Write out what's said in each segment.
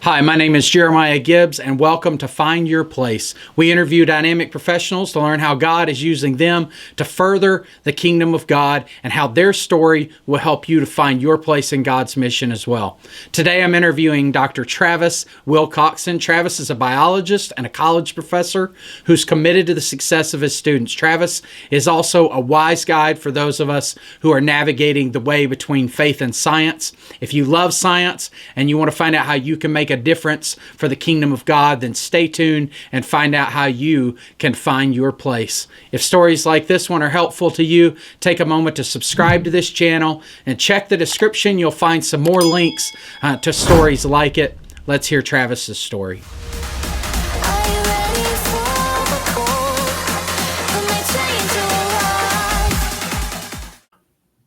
Hi, my name is Jeremiah Gibbs, and welcome to Find Your Place. We interview dynamic professionals to learn how God is using them to further the kingdom of God and how their story will help you to find your place in God's mission as well. Today, I'm interviewing Dr. Travis Wilcoxen. Travis is a biologist and a college professor who's committed to the success of his students. Travis is also a wise guide for those of us who are navigating the way between faith and science. If you love science and you want to find out how you can make a difference for the kingdom of God, then stay tuned and find out how you can find your place. If stories like this one are helpful to you, take a moment to subscribe to this channel and check the description. You'll find some more links to stories like it. Let's hear Travis's story.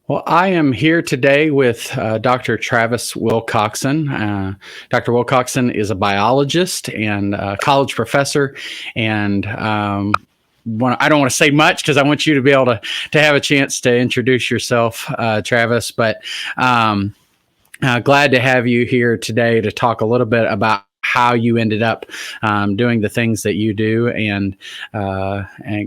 Well, I am here today with Dr. Travis Wilcoxen. Dr. Wilcoxen is a biologist and a college professor, and I don't want to say much because I want you to be able to have a chance to introduce yourself, Travis, but glad to have you here today to talk a little bit about how you ended up doing the things that you do, and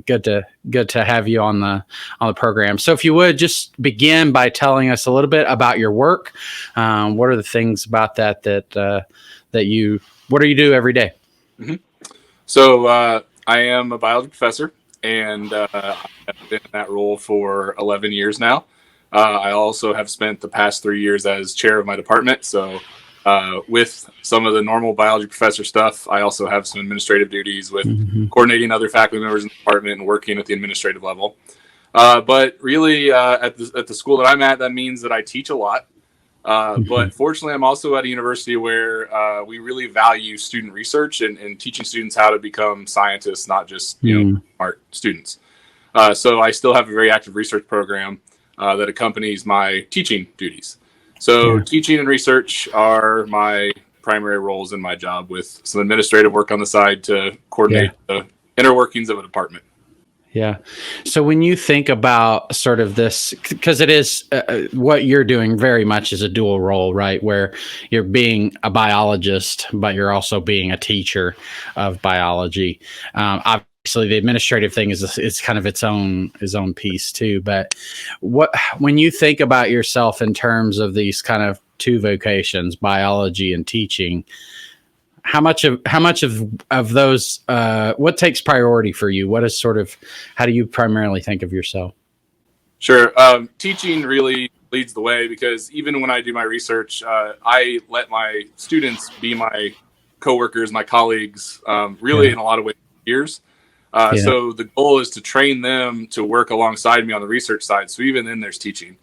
good to have you on the program. So, if you would just begin by telling us a little bit about your work. What are the things about that you what do you do every day? Mm-hmm. So, I am a biology professor, and I've been in that role for 11 years now. I also have spent the past 3 years as chair of my department. So, with some of the normal biology professor stuff, I also have some administrative duties with coordinating other faculty members in the department and working at the administrative level. But really, at the school that I'm at, that means that I teach a lot. But fortunately, I'm also at a university where we really value student research and teaching students how to become scientists, not just smart students. So I still have a very active research program that accompanies my teaching duties. So teaching and research are my primary roles in my job, with some administrative work on the side to coordinate the inner workings of a department. Yeah. So when you think about sort of this, because it is what you're doing very much is a dual role, right? Where you're being a biologist, but you're also being a teacher of biology. Obviously, the administrative thing is kind of its own piece too. But when you think about yourself in terms of these kind of two vocations, biology and teaching, how much of those what takes priority for you? What is how do you primarily think of yourself? Sure. Teaching really leads the way, because even when I do my research, I let my students be my coworkers, my colleagues, really in a lot of ways, years. So the goal is to train them to work alongside me on the research side. So even then there's teaching.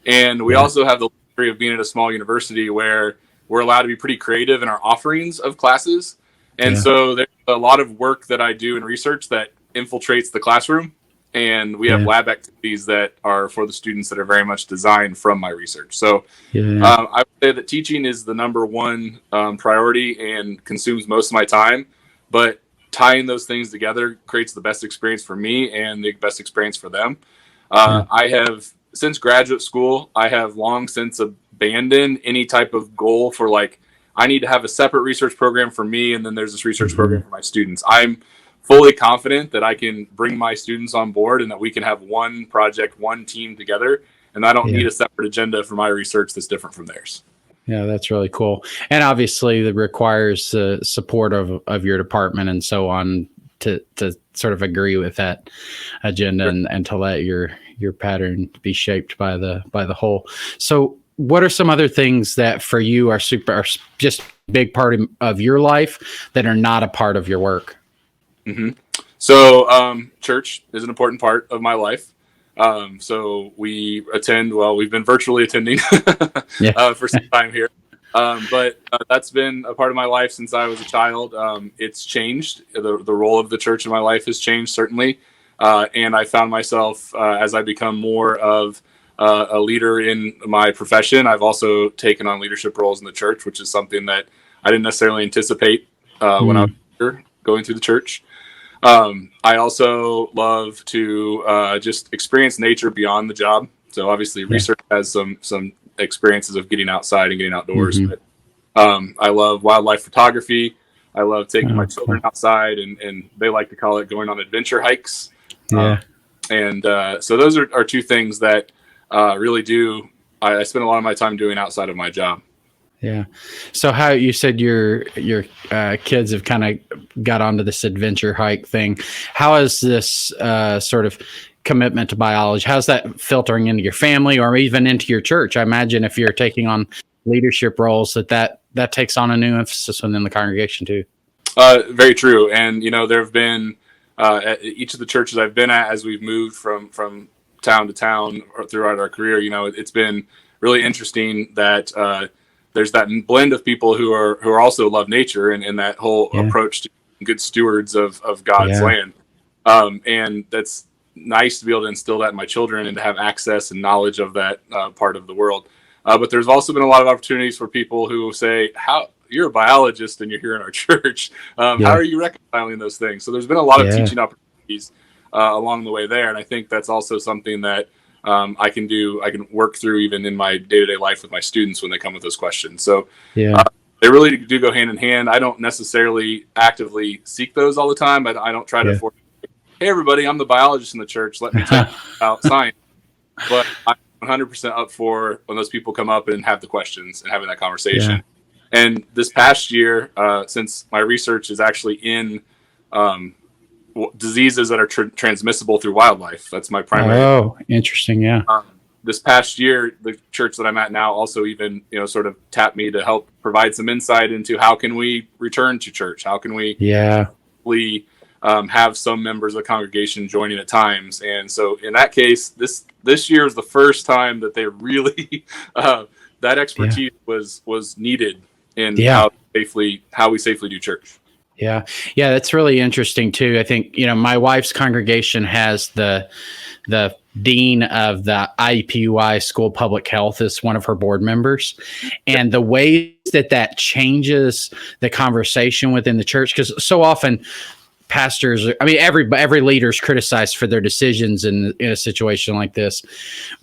And we also have the luxury of being at a small university where we're allowed to be pretty creative in our offerings of classes. And so there's a lot of work that I do in research that infiltrates the classroom. And we have lab activities that are for the students that are very much designed from my research. So I would say that teaching is the number one priority and consumes most of my time. But tying those things together creates the best experience for me and the best experience for them. I have, since graduate school, I have long since abandoned any type of goal for I need to have a separate research program for me, and then there's this research program for my students. I'm fully confident that I can bring my students on board and that we can have one project, one team together, and I don't need a separate agenda for my research that's different from theirs. Yeah, that's really cool. And obviously that requires the support of your department and so on to sort of agree with that agenda and to let your pattern be shaped by the whole. So what are some other things that for you are just a big part of your life that are not a part of your work? So church is an important part of my life. So we attend, we've been virtually attending for some time here. But that's been a part of my life since I was a child. It's changed. The role of the church in my life has changed, certainly. And I found myself, as I become more of a leader in my profession, I've also taken on leadership roles in the church, which is something that I didn't necessarily anticipate when I was here, going through the church. I also love to just experience nature beyond the job. So obviously research has some experiences of getting outside and getting outdoors. But I love wildlife photography. I love taking my children Cool. outside, and they like to call it going on adventure hikes. Yeah. And so those are two things that really do. I spend a lot of my time doing outside of my job. Yeah. So how you said your kids have kind of got onto this adventure hike thing. How is this sort of commitment to biology? How's that filtering into your family or even into your church? I imagine if you're taking on leadership roles, that takes on a new emphasis within the congregation too. Very true. And there have been at each of the churches I've been at, as we've moved from town to town or throughout our career. It's been really interesting that there's that blend of people who are also love nature and that whole approach to good stewards of God's land. And that's nice to be able to instill that in my children and to have access and knowledge of that part of the world. But there's also been a lot of opportunities for people who say, how you're a biologist and you're here in our church. How are you reconciling those things? So there's been a lot of teaching opportunities along the way there. And I think that's also something that I can work through even in my day-to-day life with my students when they come with those questions. So they really do go hand in hand. I don't necessarily actively seek those all the time, but I don't try to force, hey, everybody, I'm the biologist in the church. Let me tell you about science. But I'm 100% up for when those people come up and have the questions and having that conversation. Yeah. And this past year, since my research is actually in diseases that are transmissible through wildlife, that's my primary. Oh, interesting. Yeah. This past year, the church that I'm at now also even, sort of tapped me to help provide some insight into how can we return to church? How can we have some members of the congregation joining at times? And so in that case, this year is the first time that they really, that expertise was needed in how we safely do church. Yeah. That's really interesting too. I think, my wife's congregation has the dean of the IUPUI School of Public Health is one of her board members. And the ways that changes the conversation within the church, because so often pastors, every leader is criticized for their decisions in a situation like this.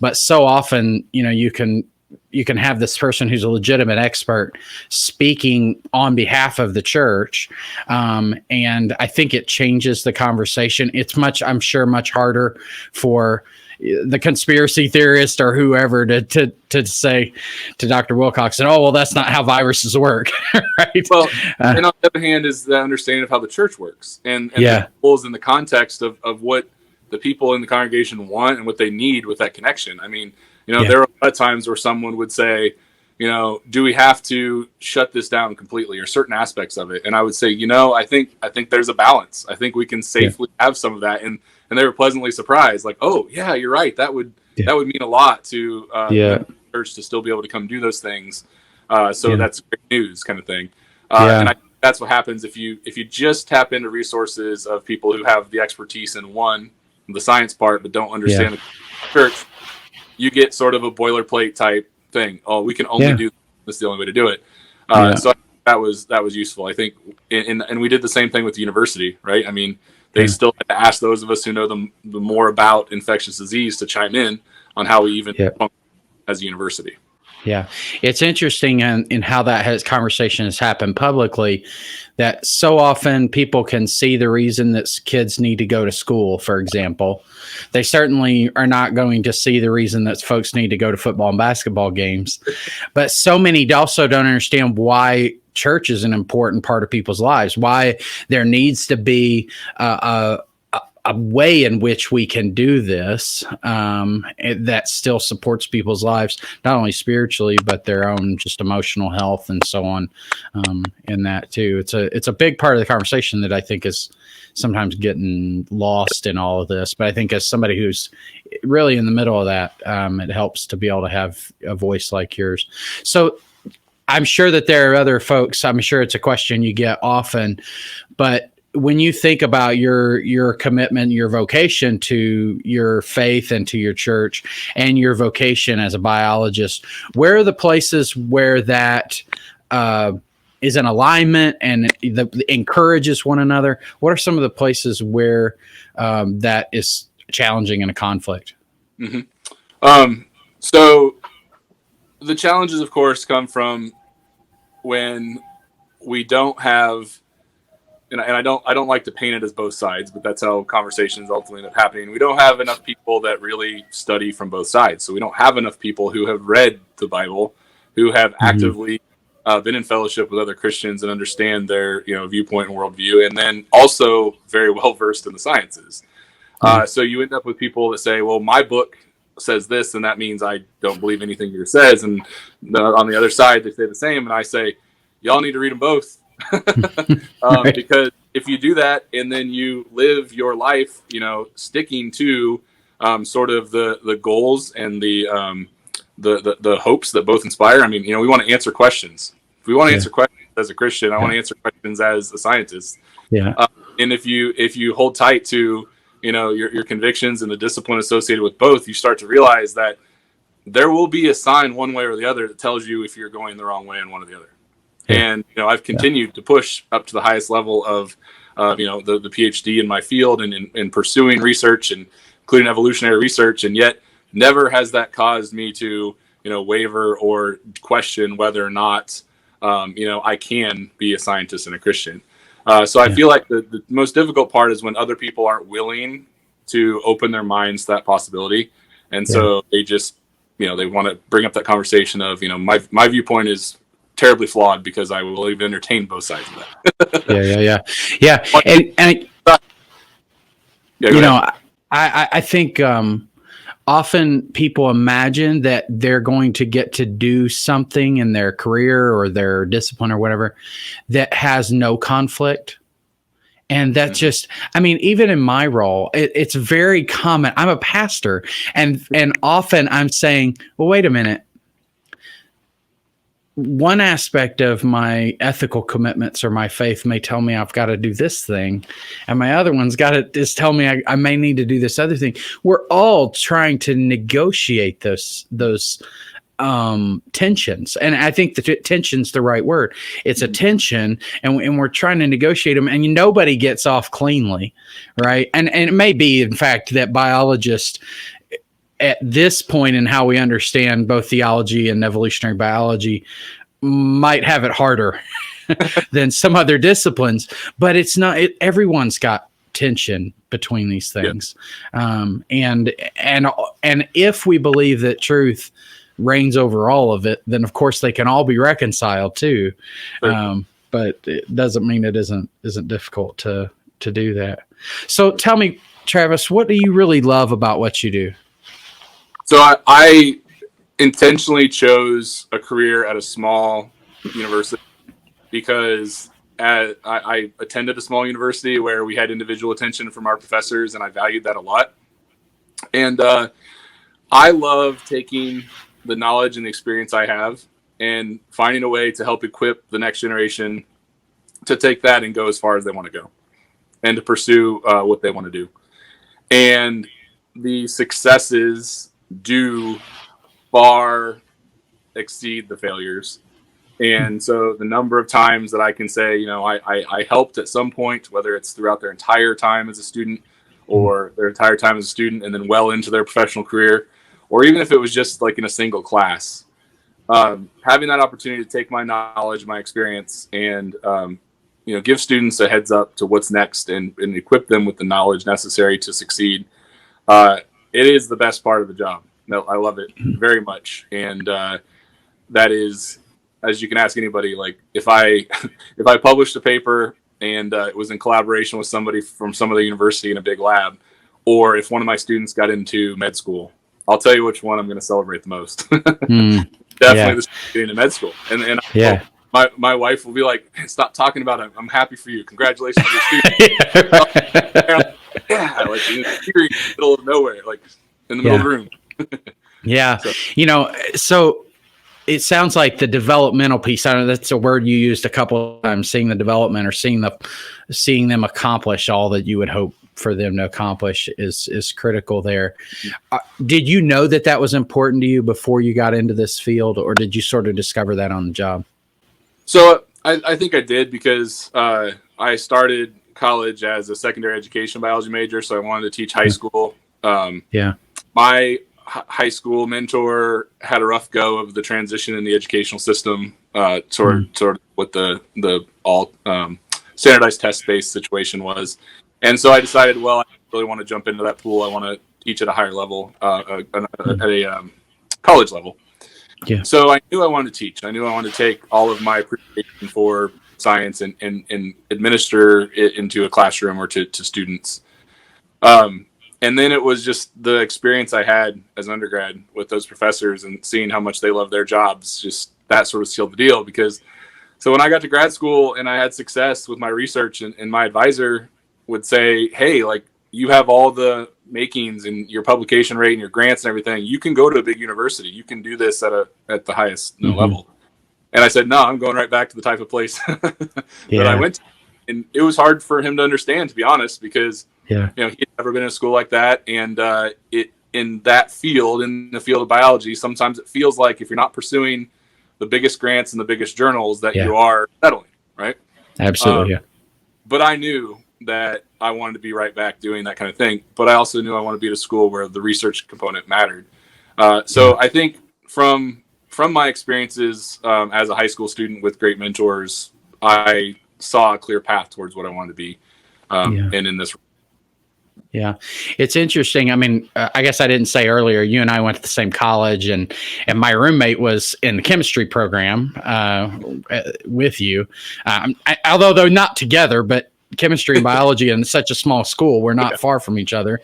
But so often, you can have this person who's a legitimate expert speaking on behalf of the church. And I think it changes the conversation. It's I'm sure much harder for the conspiracy theorist or whoever to say to Dr. Wilcoxen, oh, well, that's not how viruses work. Right. Well, and on the other hand is the understanding of how the church works and the goals in the context of what the people in the congregation want and what they need with that connection. There are a lot of times where someone would say, do we have to shut this down completely or certain aspects of it? And I would say, I think there's a balance. I think we can safely have some of that. And they were pleasantly surprised, like, oh yeah, you're right. That would mean a lot to the church to still be able to come do those things. So that's great news kind of thing. And I think that's what happens if you just tap into resources of people who have the expertise in the science part, but don't understand the church. You get sort of a boilerplate type thing. Oh, we can only do this. The only way to do it. So that was useful. I think, and we did the same thing with the university, right? They still had to ask those of us who know the more about infectious disease to chime in on how we even function as a university. Yeah, it's interesting in how that conversation has happened publicly, that so often people can see the reason that kids need to go to school, for example. They certainly are not going to see the reason that folks need to go to football and basketball games. But so many also don't understand why church is an important part of people's lives, why there needs to be a way in which we can do this that still supports people's lives, not only spiritually, but their own just emotional health and so on in that too. It's a big part of the conversation that I think is sometimes getting lost in all of this. But I think as somebody who's really in the middle of that, it helps to be able to have a voice like yours. So I'm sure that there are other folks, I'm sure it's a question you get often, but when you think about your commitment, your vocation to your faith and to your church and your vocation as a biologist, where are the places where that is in alignment and encourages one another? What are some of the places where that is challenging and a conflict? So the challenges, of course, come from when we don't have, and I don't like to paint it as both sides, but that's how conversations ultimately end up happening. We don't have enough people that really study from both sides. So we don't have enough people who have read the Bible, who have actively been in fellowship with other Christians and understand their viewpoint and worldview, and then also very well versed in the sciences. So you end up with people that say, well, my book says this, and that means I don't believe anything yours says. And on the other side, they say the same. And I say, y'all need to read them both. Right. Because if you do that and then you live your life, sticking to sort of the goals and the hopes that both inspire. I mean, we want to answer questions. If we want to answer questions as a Christian, I want to answer questions as a scientist. Yeah. And if you hold tight to your convictions and the discipline associated with both, you start to realize that there will be a sign one way or the other that tells you if you're going the wrong way in one or the other. Yeah. And I've continued to push up to the highest level of the PhD in my field and in pursuing research, and including evolutionary research, and yet never has that caused me to waver or question whether or not I can be a scientist and a Christian. So I feel like the most difficult part is when other people aren't willing to open their minds to that possibility. And so they just, they want to bring up that conversation of, my viewpoint is terribly flawed because I will even entertain both sides of that. Yeah. I think often people imagine that they're going to get to do something in their career or their discipline or whatever that has no conflict. And that's just, even in my role, it's very common. I'm a pastor, and often I'm saying, well, wait a minute. One aspect of my ethical commitments or my faith may tell me I've got to do this thing, and my other one's got to just tell me I may need to do this other thing. We're all trying to negotiate those tensions, and I think the tension's the right word. It's a tension, and we're trying to negotiate them, and nobody gets off cleanly, right? And it may be, in fact, that biologists at this point in how we understand both theology and evolutionary biology might have it harder than some other disciplines, but it's not, everyone's got tension between these things. And if we believe that truth reigns over all of it, then of course they can all be reconciled too. But it doesn't mean it isn't difficult to do that. So tell me, Travis, what do you really love about what you do? So I intentionally chose a career at a small university because I attended a small university where we had individual attention from our professors, and I valued that a lot. And I love taking the knowledge and the experience I have and finding a way to help equip the next generation to take that and go as far as they want to go and to pursue what they want to do. And the successes do far exceed the failures. And so the number of times that I can say, I helped at some point, whether it's throughout their entire time as a student or their entire time as a student and then well into their professional career, or even if it was just like in a single class, having that opportunity to take my knowledge, my experience, and give students a heads up to what's next and equip them with the knowledge necessary to succeed. It is the best part of the job. No, I love it very much. And that is, as you can ask anybody, like if I published a paper and it was in collaboration with somebody from some other university in a big lab, or if one of my students got into med school, I'll tell you which one I'm going to celebrate the most. Definitely the student getting into med school. And my wife will be like, stop talking about it. I'm happy for you. Congratulations on your student. Like in the middle of nowhere, like in the middle of the room. So it sounds like the developmental piece, I know that's a word you used a couple of times, seeing the development or seeing them accomplish all that you would hope for them to accomplish is critical there. Did you know that was important to you before you got into this field, or did you sort of discover that on the job? So I think I did because I started college as a secondary education biology major, so I wanted to teach high school. My high school mentor had a rough go of the transition in the educational system sort of what the all standardized test based situation was. And so I decided, well, I really want to jump into that pool. I want to teach at a higher level, at a college level. Yeah. So I knew I wanted to teach. I knew I wanted to take all of my appreciation for science and administer it into a classroom or to students. And then it was just the experience I had as an undergrad with those professors and seeing how much they love their jobs. Just that sort of sealed the deal, because so when I got to grad school and I had success with my research, and my advisor would say, hey, like, you have all the makings and your publication rate and your grants and everything. You can go to a big university. You can do this at the highest level. And I said, no, I'm going right back to the type of place that I went to. And it was hard for him to understand, to be honest, because he'd never been in a school like that. And in that field, in the field of biology, sometimes it feels like if you're not pursuing the biggest grants and the biggest journals that you are settling, right? Absolutely. But I knew that I wanted to be right back doing that kind of thing. But I also knew I wanted to be at a school where the research component mattered. So I think from my experiences as a high school student with great mentors, I saw a clear path towards what I wanted to be, and in this. Yeah, it's interesting. I mean, I guess I didn't say earlier, you and I went to the same college, and my roommate was in the chemistry program with you. Although they're not together, but chemistry and biology in such a small school, we're not far from each other.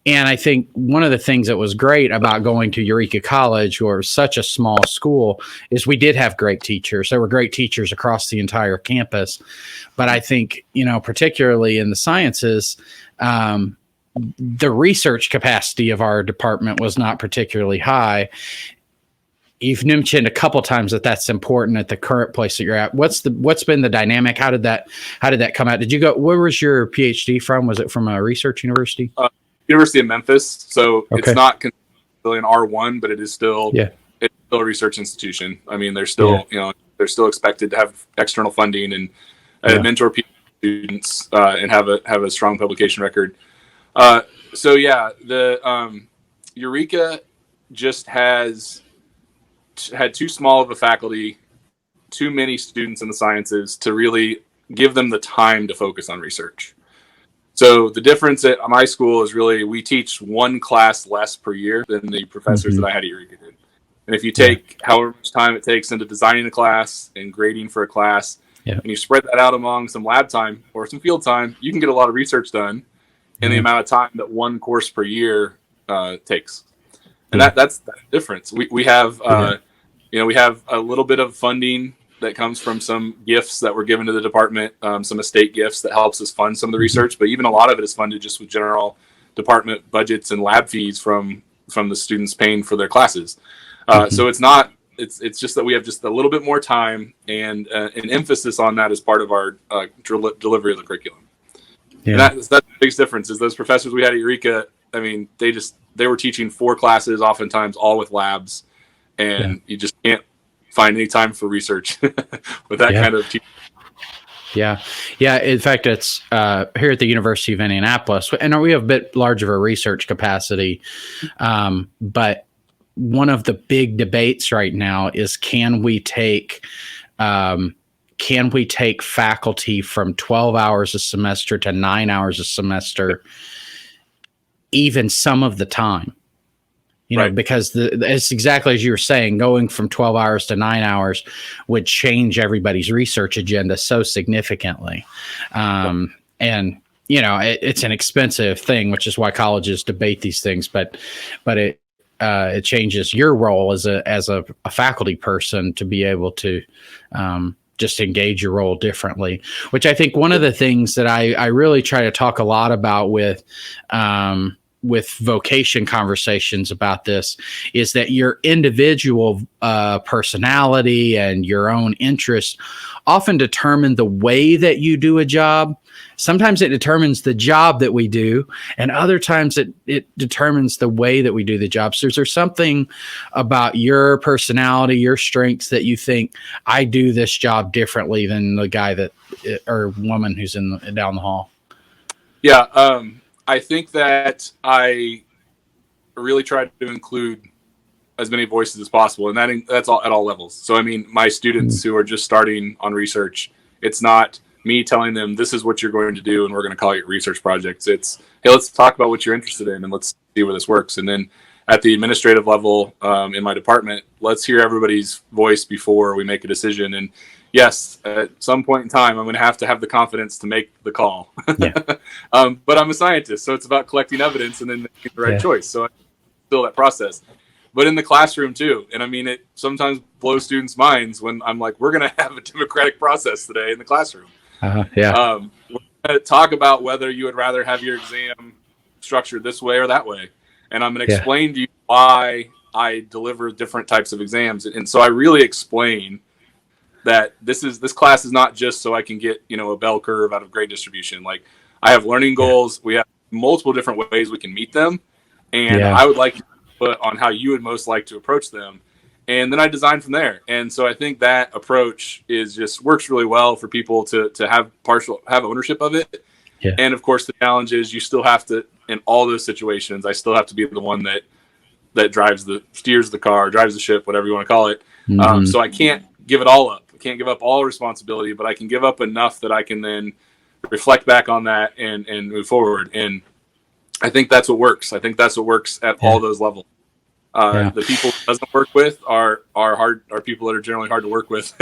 And I think one of the things that was great about going to Eureka College, or such a small school, is we did have great teachers. There were great teachers across the entire campus. But I think, particularly in the sciences, the research capacity of our department was not particularly high. You've mentioned a couple times that that's important at the current place that you're at. What's been the dynamic? How did that come out? Where was your PhD from? Was it from a research university? University of Memphis. So it's not really an R1, but it is still it's still a research institution. I mean, they're still they're still expected to have external funding and mentor students and have a strong publication record. The Eureka just had too small of a faculty, too many students in the sciences to really give them the time to focus on research. So the difference at my school is really we teach one class less per year than the professors that I had at Eureka did. And if you take however much time it takes into designing a class and grading for a class, and you spread that out among some lab time or some field time, you can get a lot of research done in the amount of time that one course per year takes. And that's the difference. We have we have a little bit of funding that comes from some gifts that were given to the department, some estate gifts that helps us fund some of the research, but even a lot of it is funded just with general department budgets and lab fees from the students paying for their classes. So it's just that we have just a little bit more time and an emphasis on that as part of our delivery of the curriculum. And that's the biggest difference is those professors we had at Eureka. I mean, they were teaching 4 classes, oftentimes all with labs, and you just can't find any time for research with that kind of teaching. Yeah. In fact, it's here at the University of Indianapolis, and we have a bit larger of a research capacity. But one of the big debates right now is can we take faculty from 12 hours a semester to 9 hours a semester, even some of the time? Because it's exactly as you were saying, going from 12 hours to 9 hours would change everybody's research agenda so significantly. And, it's an expensive thing, which is why colleges debate these things, but it changes your role as a faculty person to be able to, just engage your role differently, which I think one of the things that I really try to talk a lot about with vocation conversations about this is that your individual personality and your own interests often determine the way that you do a job. Sometimes it determines the job that we do, and other times it determines the way that we do the job. So is there something about your personality, your strengths that you think I do this job differently than the guy or woman who's down the hall? Yeah. I think that I really tried to include as many voices as possible, and that's all at all levels. So I mean, my students who are just starting on research, it's not me telling them this is what you're going to do and we're going to call it research projects. It's, hey, let's talk about what you're interested in and let's see where this works. And then at the administrative level in my department, let's hear everybody's voice before we make a decision. And yes, at some point in time, I'm going to have the confidence to make the call. Yeah. But I'm a scientist, so it's about collecting evidence and then making the right choice. So I still that process. But in the classroom too. And I mean, it sometimes blows students' minds when I'm like, we're going to have a democratic process today in the classroom. Yeah. We're going to talk about whether you would rather have your exam structured this way or that way. And I'm going to explain to you why I deliver different types of exams. And so I really explain that this class is not just so I can get, a bell curve out of grade distribution. Like, I have learning goals. We have multiple different ways we can meet them. And I would like to put on how you would most like to approach them. And then I design from there. And so I think that approach works really well for people to have ownership of it. Yeah. And of course, the challenge is you still have to, in all those situations, I still have to be the one that steers the car, drives the ship, whatever you want to call it. Mm-hmm. So I can't give it all up. I can't give up all responsibility, but I can give up enough that I can then reflect back on that and move forward. And I think that's what works. I think that's what works at all those levels. The people it doesn't work with are people that are generally hard to work with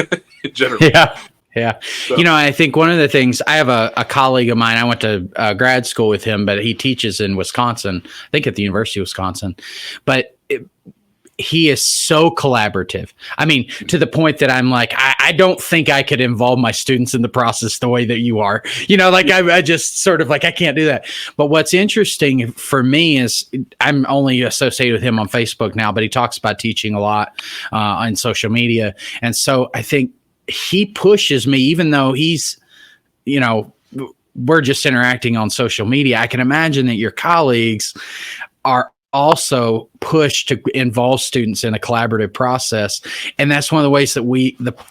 in general. Yeah. Yeah. So, I think one of the things, I have a colleague of mine, I went to grad school with him, but he teaches in Wisconsin, I think at the University of Wisconsin, but he is so collaborative. I mean, to the point that I'm like, I don't think I could involve my students in the process the way that you are, I just sort of like, I can't do that. But what's interesting for me is I'm only associated with him on Facebook now, but he talks about teaching a lot on social media. And so I think he pushes me, even though he's, we're just interacting on social media. I can imagine that your colleagues are also pushed to involve students in a collaborative process. And that's one of the ways that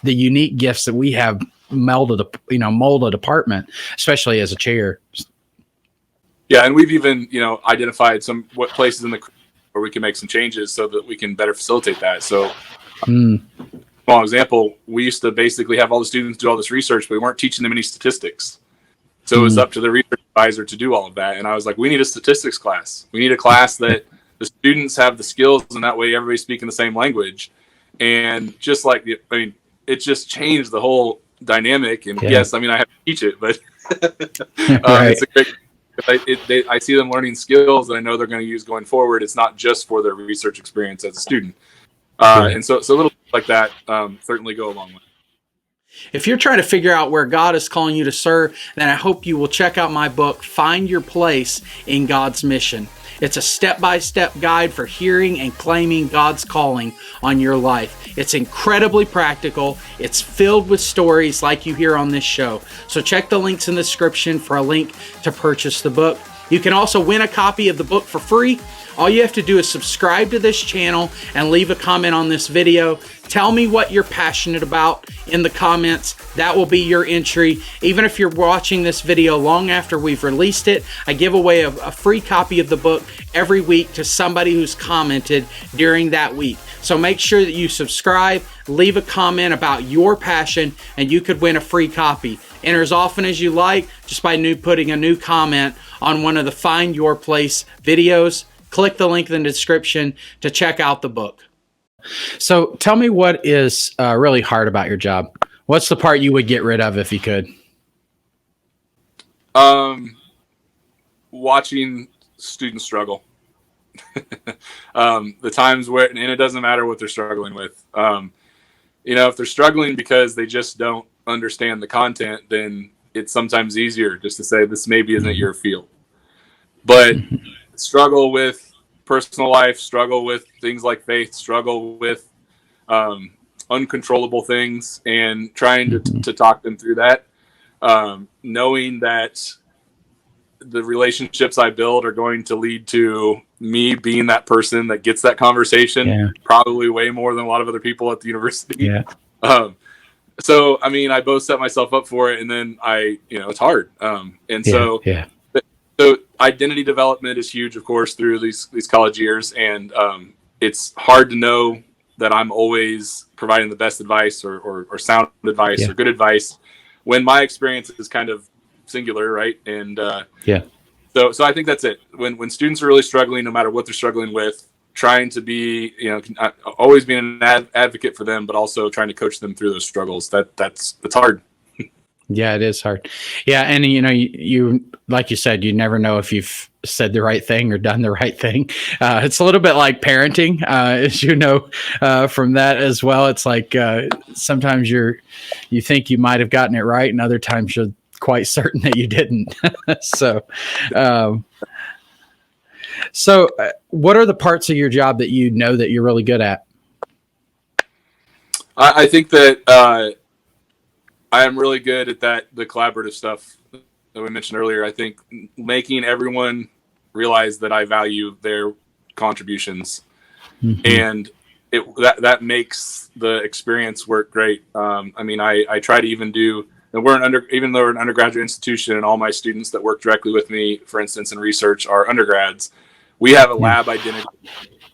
the unique gifts that we have mold a department, especially as a chair. Yeah. And we've even, identified what places in the where we can make some changes so that we can better facilitate that. So small example, we used to basically have all the students do all this research, but we weren't teaching them any statistics. So it was up to the research advisor to do all of that. And I was like, we need a statistics class. We need a class that the students have the skills, and that way everybody's speaking the same language. And just like, it just changed the whole dynamic. And yes, I have to teach it, but it's a great, I see them learning skills that I know they're going to use going forward. It's not just for their research experience as a student. And so little like that certainly go a long way. If you're trying to figure out where God is calling you to serve, then I hope you will check out my book, Find Your Place in God's Mission. It's a step-by-step guide for hearing and claiming God's calling on your life. It's incredibly practical. It's filled with stories like you hear on this show. So check the links in the description for a link to purchase the book. You can also win a copy of the book for free. All you have to do is subscribe to this channel and leave a comment on this video. Tell me what you're passionate about in the comments. That will be your entry. Even if you're watching this video long after we've released it, I give away a free copy of the book every week to somebody who's commented during that week. So make sure that you subscribe, leave a comment about your passion, and you could win a free copy. Enter as often as you like just by putting a new comment on one of the Find Your Place videos. Click the link in the description to check out the book. So tell me what is really hard about your job. What's the part you would get rid of if you could? Watching students struggle. The times where, and it doesn't matter what they're struggling with. If they're struggling because they just don't understand the content, then it's sometimes easier just to say this maybe isn't your field. But struggle with personal life, struggle with things like faith, struggle with uncontrollable things, and trying to talk them through that, knowing that the relationships I build are going to lead to me being that person that gets that conversation, probably way more than a lot of other people at the university. So, I both set myself up for it, and then it's hard. So identity development is huge, of course, through these college years. And it's hard to know that I'm always providing the best advice or sound advice or good advice when my experience is kind of singular, right? And so I think that's it. When students are really struggling, no matter what they're struggling with, trying to be, always being an advocate for them, but also trying to coach them through those struggles. That's hard. Yeah, it is hard. Yeah, and you like you said, you never know if you've said the right thing or done the right thing. It's a little bit like parenting, as you know, from that as well. It's like sometimes you think you might have gotten it right, and other times you're quite certain that you didn't. So, what are the parts of your job that you know that you're really good at? I think that I am really good at the collaborative stuff that we mentioned earlier. I think making everyone realize that I value their contributions, and that makes the experience work great. I try to even do, and even though we're an undergraduate institution and all my students that work directly with me, for instance, in research are undergrads, we have a lab identity.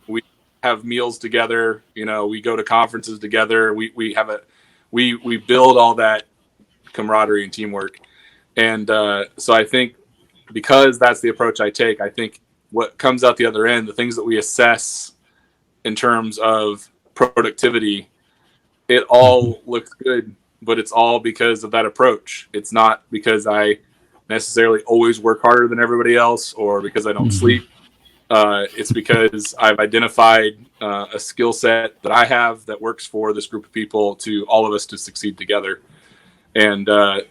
We have meals together. We go to conferences together. We build all that camaraderie and teamwork. And so I think because that's the approach I take, I think what comes out the other end, the things that we assess in terms of productivity, it all looks good, but it's all because of that approach. It's not because I necessarily always work harder than everybody else or because I don't sleep. It's because I've identified a skill set that I have that works for this group of people, to all of us to succeed together. And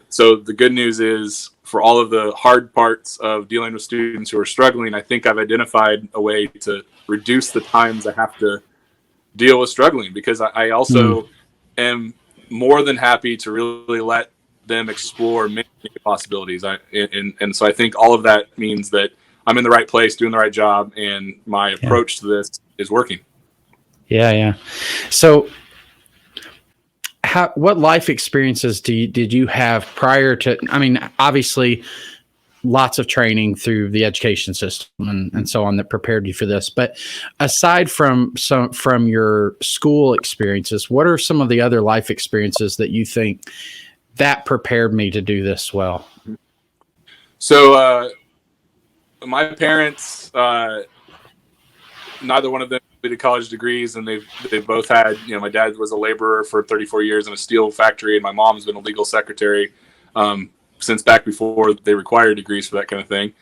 so the good news is, for all of the hard parts of dealing with students who are struggling, I think I've identified a way to reduce the times I have to deal with struggling, because I also am more than happy to really let them explore many possibilities. And so I think all of that means that I'm in the right place, doing the right job, and my approach to this is working. Yeah. So what life experiences did you have prior to, obviously lots of training through the education system and so on that prepared you for this, but aside from your school experiences, what are some of the other life experiences that you think that prepared me to do this well? So, my parents, neither one of them completed college degrees, and they've both had, my dad was a laborer for 34 years in a steel factory, and my mom's been a legal secretary since back before they required degrees for that kind of thing.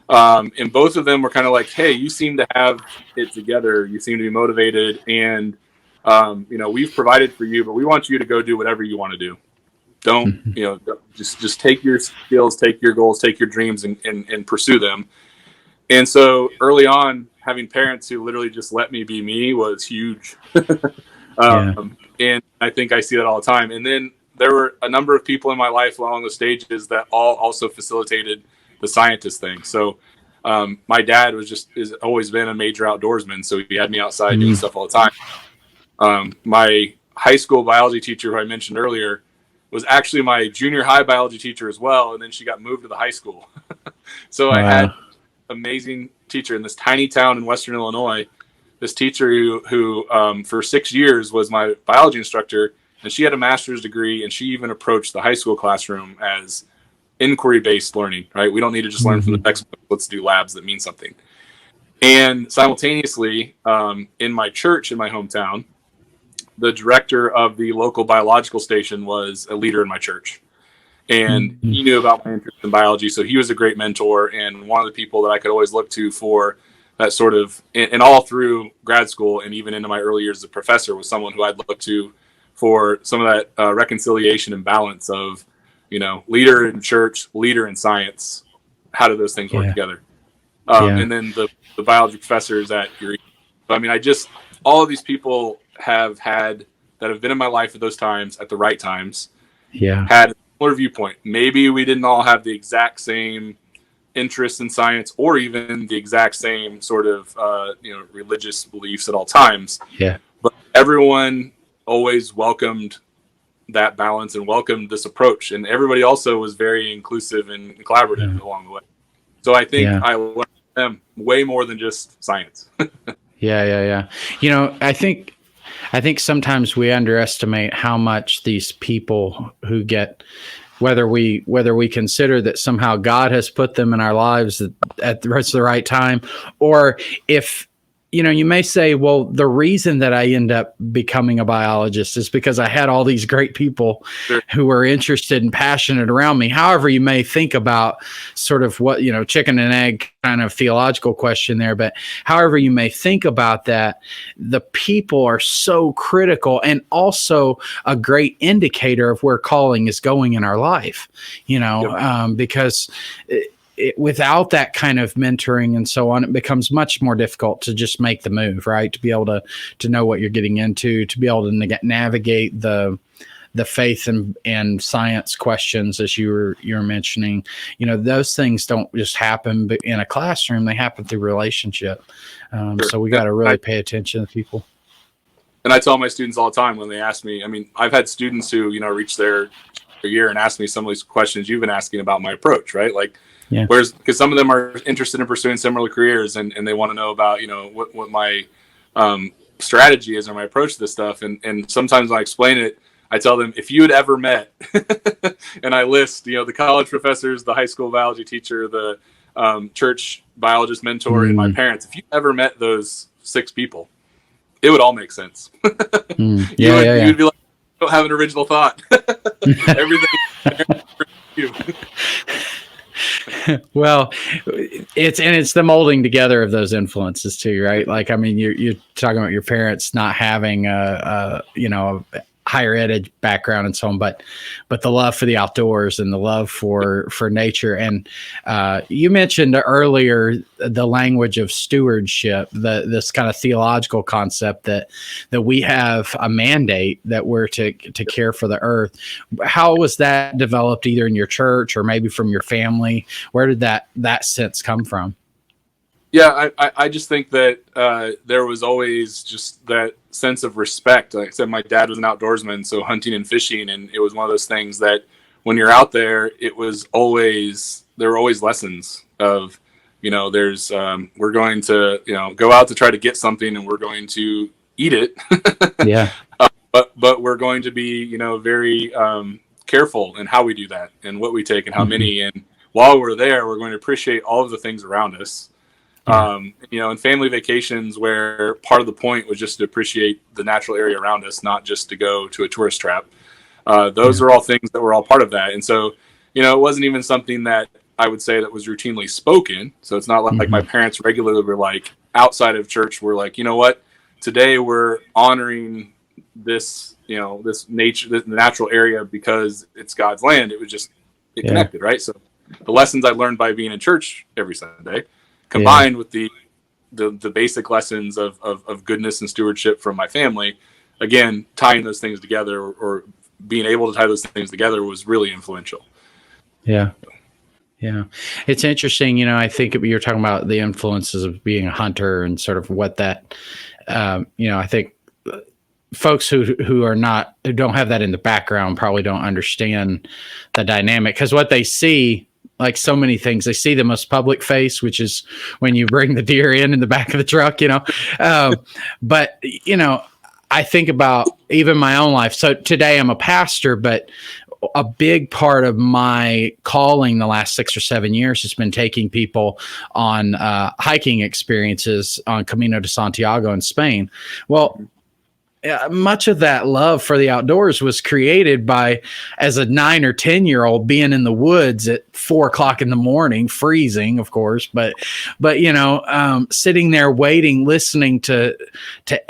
And both of them were kind of like, hey, you seem to have it together. You seem to be motivated, and we've provided for you, but we want you to go do whatever you want to do. Don't, just take your skills, take your goals, take your dreams, and pursue them. And so early on, having parents who literally just let me be me was huge. And I think I see that all the time. And then there were a number of people in my life along the stages that all also facilitated the scientist thing. So my dad has always been a major outdoorsman, so he had me outside doing stuff all the time. My high school biology teacher, who I mentioned earlier, was actually my junior high biology teacher as well, and then she got moved to the high school. So I had amazing teacher in this tiny town in Western Illinois. This teacher who for 6 years was my biology instructor, and she had a master's degree, and she even approached the high school classroom as inquiry-based learning, right? We don't need to just learn from the textbook. Let's do labs that mean something. And simultaneously, in my church in my hometown, the director of the local biological station was a leader in my church. And he knew about my interest in biology, so he was a great mentor and one of the people that I could always look to for that sort of, and all through grad school and even into my early years as a professor, was someone who I'd look to for some of that reconciliation and balance of, leader in church, leader in science. How do those things work together? And then the biology professors at your, all of these people have been in my life at those times, at the right times, had a similar viewpoint. Maybe we didn't all have the exact same interest in science or even the exact same sort of, religious beliefs at all times. But everyone always welcomed that balance and welcomed this approach. And everybody also was very inclusive and collaborative along the way. So I think I learned from them way more than just science. Yeah. I think sometimes we underestimate how much these people who get, whether we consider that somehow God has put them in our lives at the right time, or if you may say, well, the reason that I end up becoming a biologist is because I had all these great people Sure. who were interested and passionate around me. However, you may think about sort of what, chicken and egg kind of theological question there, but however you may think about that, the people are so critical and also a great indicator of where calling is going in our life, because without that kind of mentoring and so on, it becomes much more difficult to just make the move, right? To be able to know what you're getting into, to be able to navigate the faith and science questions, as you were mentioning. Those things don't just happen in a classroom; they happen through relationship. Sure. So we got to really pay attention to people. And I tell my students all the time when they ask me. I mean, I've had students who reach their year and ask me some of these questions you've been asking about my approach, right? Like. Yeah. Because some of them are interested in pursuing similar careers and they want to know about, what my strategy is or my approach to this stuff. And sometimes when I explain it, I tell them, if you had ever met, and I list, the college professors, the high school biology teacher, the church biologist mentor, and my parents, if you ever met those 6 people, it would all make sense. You'd be like, I don't have an original thought. Everything you. Well, it's the molding together of those influences too, right? Like, I mean, you're talking about your parents not having a higher ed background and so on, but the love for the outdoors and the love for nature. And you mentioned earlier the language of stewardship, this kind of theological concept that we have a mandate that we're to care for the earth. How was that developed, either in your church or maybe from your family? Where did that sense come from? Yeah, I just think that there was always just that sense of respect. Like I said, my dad was an outdoorsman, so hunting and fishing, and it was one of those things that when you're out there, there were always lessons of, there's we're going to go out to try to get something, and we're going to eat it. Yeah. But we're going to be very careful in how we do that and what we take and how many. And while we're there, we're going to appreciate all of the things around us. And family vacations where part of the point was just to appreciate the natural area around us, not just to go to a tourist trap. Those are all things that were all part of that. And so, it wasn't even something that I would say that was routinely spoken. So it's not like my parents regularly were like, outside of church, we're like, you know what, today we're honoring this, this nature, this natural area because it's God's land. It was just, it connected, right? So the lessons I learned by being in church every Sunday, combined with the basic lessons of goodness and stewardship from my family, again, tying those things together or being able to tie those things together was really influential. Yeah. It's interesting. I think you're talking about the influences of being a hunter and sort of what that, I think folks who don't have that in the background probably don't understand the dynamic, because what they see, like so many things, they see the most public face, which is when you bring the deer in the back of the truck, but I think about even my own life. So today I'm a pastor, but a big part of my calling the last 6 or 7 years has been taking people on hiking experiences on Camino de Santiago in Spain. Well, much of that love for the outdoors was created by, as a 9 or 10-year-old, being in the woods at 4:00 in the morning, freezing, of course, but sitting there waiting, listening to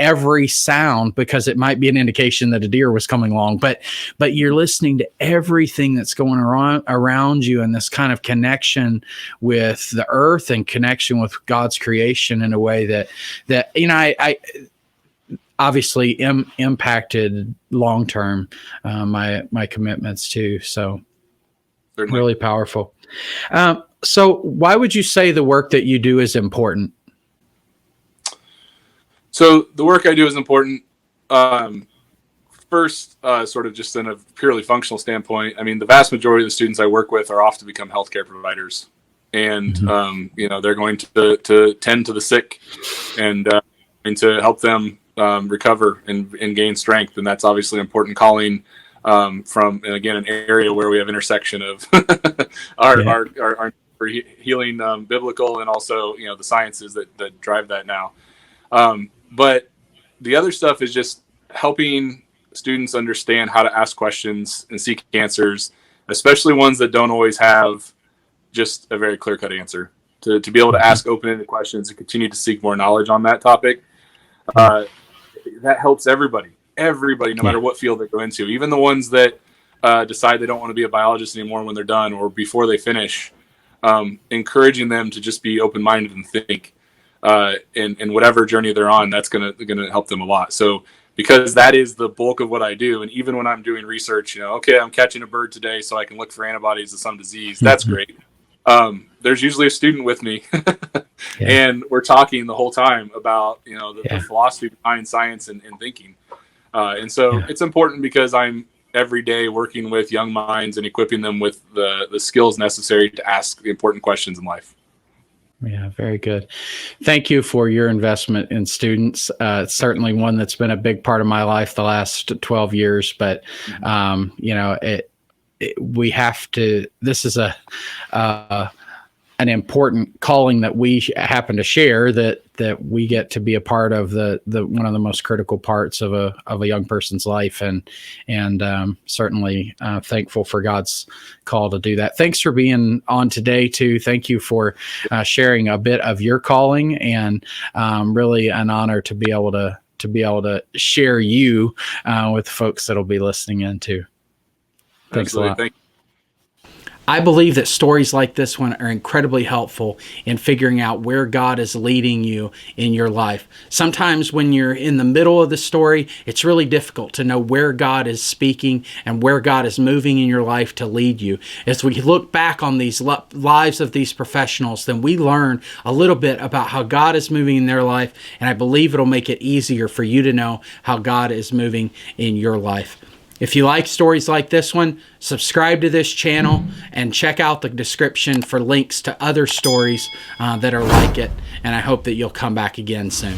every sound, because it might be an indication that a deer was coming along, but you're listening to everything that's going around you, and this kind of connection with the earth and connection with God's creation in a way that I obviously impacted long-term my commitments too. So certainly. Really powerful. So why would you say the work that you do is important? So the work I do is important. First, sort of just in a purely functional standpoint, I mean, the vast majority of the students I work with are off to become healthcare providers. And, they're going to tend to the sick and and to help them recover and gain strength. And that's obviously an important calling from, and again, an area where we have intersection of our healing, biblical, and also, the sciences that drive that now. But the other stuff is just helping students understand how to ask questions and seek answers, especially ones that don't always have just a very clear-cut answer. To be able to ask open-ended questions and continue to seek more knowledge on that topic, that helps everybody, no matter what field they go into, even the ones that decide they don't want to be a biologist anymore when they're done or before they finish, encouraging them to just be open-minded and think, in whatever journey they're on. That's gonna help them a lot. So because that is the bulk of what I do, and even when I'm doing research, okay, I'm catching a bird today so I can look for antibodies to some disease. That's great. There's usually a student with me and we're talking the whole time about, the philosophy behind science and thinking. And so it's important because I'm every day working with young minds and equipping them with the skills necessary to ask the important questions in life. Yeah, very good. Thank you for your investment in students. It's certainly one that's been a big part of my life the last 12 years, but, we have to, this is an important calling that we happen to share, that we get to be a part of the one of the most critical parts of a young person's life, and certainly thankful for God's call to do that. Thanks for being on today too. Thank you for sharing a bit of your calling, and really an honor to be able to share you with folks that'll be listening in too. Thanks a lot. I believe that stories like this one are incredibly helpful in figuring out where God is leading you in your life. Sometimes when you're in the middle of the story, it's really difficult to know where God is speaking and where God is moving in your life to lead you. As we look back on these lives of these professionals, then we learn a little bit about how God is moving in their life, and I believe it'll make it easier for you to know how God is moving in your life. If you like stories like this one, subscribe to this channel and check out the description for links to other stories that are like it. And I hope that you'll come back again soon.